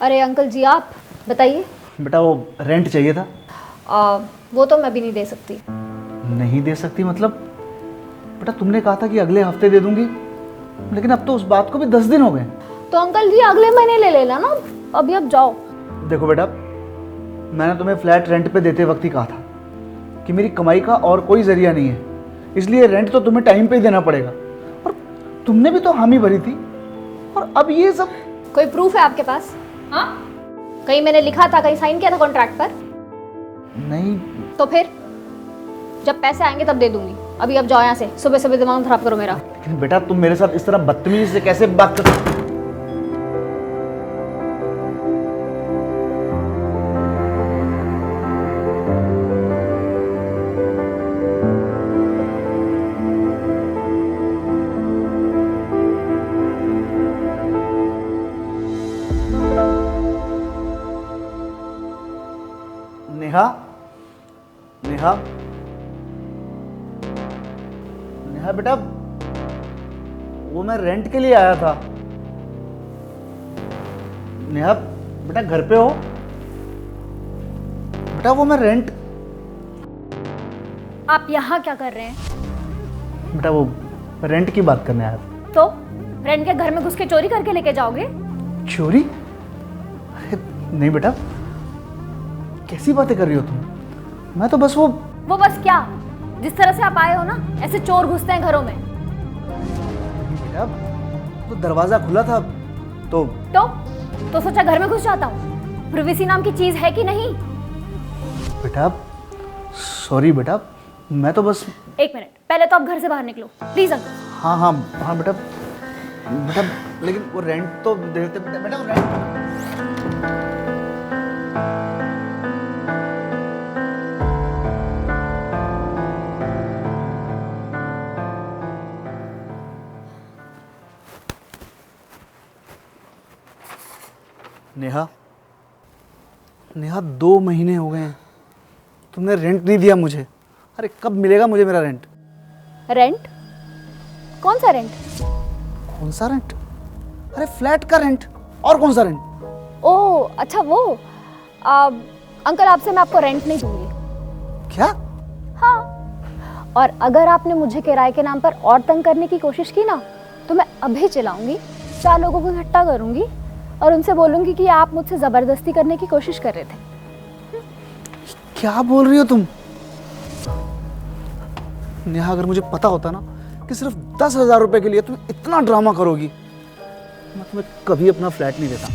अरे अंकल जी आप बताइए। बेटा वो रेंट चाहिए था। वो तो मैं भी नहीं दे सकती। नहीं दे सकती मतलब? बेटा तुमने कहा था कि अगले हफ्ते दे दूंगी, लेकिन अब तो उस बात को भी 10 दिन हो गए। तो अंकल जी अगले महीने ले लेना ना, अभी अब जाओ। देखो बेटा, मैंने तुम्हें फ्लैट रेंट पे देते वक्त ही कहा था कि मेरी कमाई का और कोई जरिया नहीं है, इसलिए रेंट तो तुम्हें टाइम पे ही देना पड़ेगा। और तुमने भी तो हामी भरी थी, और अब ये सब। कोई प्रूफ है आपके पास? हाँ, कहीं मैंने लिखा था, कहीं साइन किया था कॉन्ट्रैक्ट पर? नहीं। तो फिर जब पैसे आएंगे तब दे दूंगी, अभी अब जाओ यहाँ से। सुबह सुबह दिमाग खराब करो मेरा। लेकिन बेटा तुम मेरे साथ इस तरह बदतमीजी से कैसे बात कर। नेहा, नेहा, नेहा बेटा, वो मैं रेंट के लिए आया था। नेहा बेटा घर पे हो? बेटा वो मैं रेंट। आप यहाँ क्या कर रहे हैं? बेटा वो रेंट की बात करने आया था। तो रेंट के घर में घुस के चोरी करके लेके जाओगे? चोरी? अरे नहीं बेटा, कैसी बातें कर रही हो तुम? मैं तो बस वो बस क्या? जिस तरह से आप आए हो ना, ऐसे चोर घुसते हैं घरों में। बेटा तो दरवाजा खुला था तो सोचा घर में घुस जाता हूँ। प्रिवेसी नाम की चीज है कि नहीं? बेटा सॉरी बेटा, मैं तो बस। एक मिनट, पहले तो आप घर से बाहर निकलो प्लीज अंकल। हाँ हाँ हाँ बेटा, बेटा लेकिन वो रेंट तो देते बेटा। बेटा वो रेंट। नेहा, नेहा 2 महीने हो गए हैं, तुमने रेंट नहीं दिया मुझे। अरे कब मिलेगा मुझे मेरा रेंट? रेंट? कौन सा रेंट? कौन सा रेंट? अरे फ्लैट का रेंट। और कौन सा रेंट? ओह अच्छा वो। अंकल आपसे मैं आपको रेंट नहीं दूंगी। क्या? हाँ, और अगर आपने मुझे किराए के नाम पर और तंग करने की कोशिश की ना, तो मैं अभी चिल्लाऊंगी, 4 लोगों को इकट्ठा करूंगी और उनसे बोलूंगी कि आप मुझसे जबरदस्ती करने की कोशिश कर रहे थे। क्या बोल रही हो तुम? नेहा अगर मुझे पता होता ना कि सिर्फ 10,000 रुपए के लिए तुम इतना ड्रामा करोगी, मैं तुम्हें कभी अपना फ्लैट नहीं देता।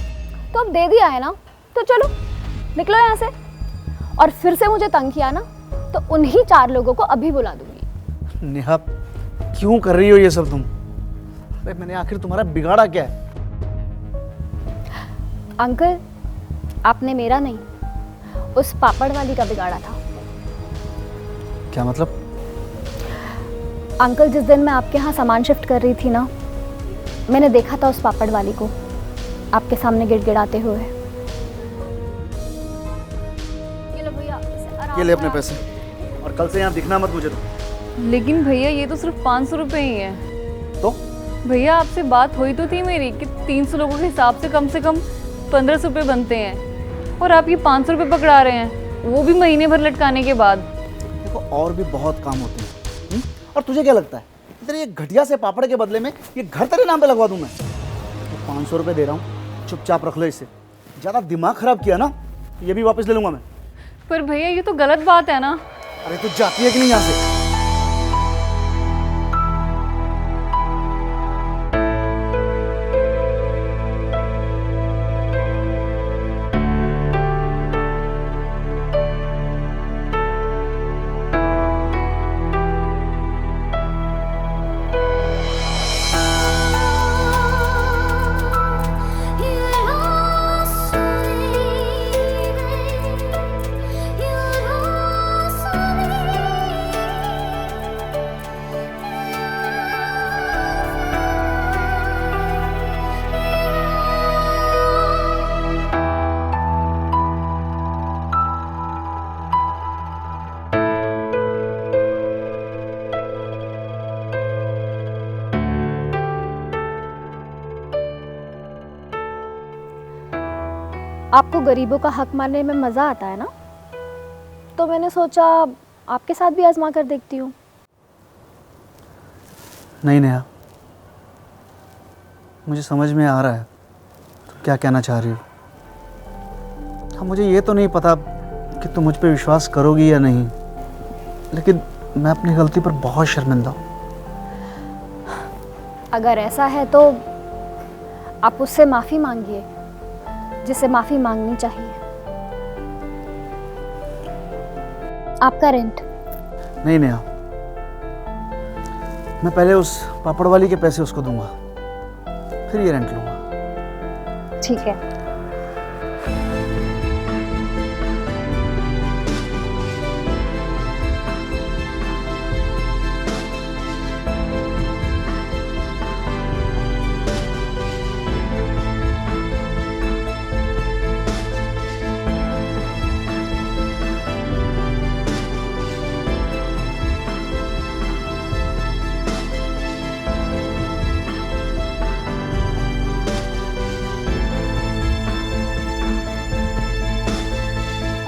तो अब दे दिया है ना, तो चलो निकलो यहाँ से। और फिर से मुझे तंग किया ना, तो उन्हीं 4 लोगों को अभी बुला दूंगी। नेहा क्यों कर रही हो ये सब तुम? अरे मैंने आखिर तुम्हारा बिगाड़ा क्या है? अंकल आपने मेरा नहीं, उस पापड़ वाली का बिगाड़ा था। क्या मतलब? अंकल जिस दिन मैं आपके यहाँ सामान शिफ्ट कर रही थी ना, मैंने देखा था उस पापड़ वाली को आपके सामने गिड़गिड़ाते हुए। ये लो भैया, इसे आराम ये ले अपने से। पैसे, और कल से यहाँ दिखना मत मुझे तो। लेकिन भैया ये तो सिर्फ 500 रुपये ही है। तो भैया आपसे बात हुई तो थी मेरी कि 300 लोगों के हिसाब से कम 1500 रुपये बनते हैं, और आप ये 500 रुपये पकड़ा रहे हैं, वो भी महीने भर लटकाने के बाद। देखो और भी बहुत काम होते हैं। और तुझे क्या लगता है तेरे ये घटिया से पापड़ के बदले में ये घर तेरे नाम पे लगवा दूं मैं? तो 500 रुपये दे रहा हूँ, चुपचाप रख लो इसे। ज़्यादा दिमाग खराब किया ना, ये भी वापस ले लूंगा मैं। पर भैया ये तो गलत बात है ना। अरे तू जाती है कि नहीं यहाँ से? आपको गरीबों का हक मारने में मज़ा आता है ना, तो मैंने सोचा आपके साथ भी आजमा कर देखती हूँ। नहीं नेहा, मुझे समझ में आ रहा है तुम क्या कहना चाह रही हो। हाँ, मुझे ये तो नहीं पता कि तुम मुझ पे विश्वास करोगी या नहीं, लेकिन मैं अपनी गलती पर बहुत शर्मिंदा हूँ। अगर ऐसा है तो आप उससे माफ़ी मांगिए जिसे माफ़ी मांगनी चाहिए। आपका रेंट। नहीं नेहा, मैं पहले उस पापड़ वाली के पैसे उसको दूंगा, फिर ये रेंट लूंगा। ठीक है।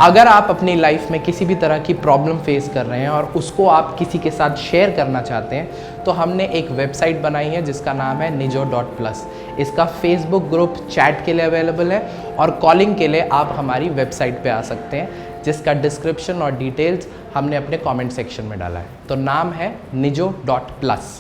अगर आप अपनी लाइफ में किसी भी तरह की प्रॉब्लम फेस कर रहे हैं और उसको आप किसी के साथ शेयर करना चाहते हैं, तो हमने एक वेबसाइट बनाई है जिसका नाम है nijo.plus। इसका फेसबुक ग्रुप चैट के लिए अवेलेबल है और कॉलिंग के लिए आप हमारी वेबसाइट पे आ सकते हैं, जिसका डिस्क्रिप्शन और डिटेल्स हमने अपने कमेंट सेक्शन में डाला है। तो नाम है nijo.plus।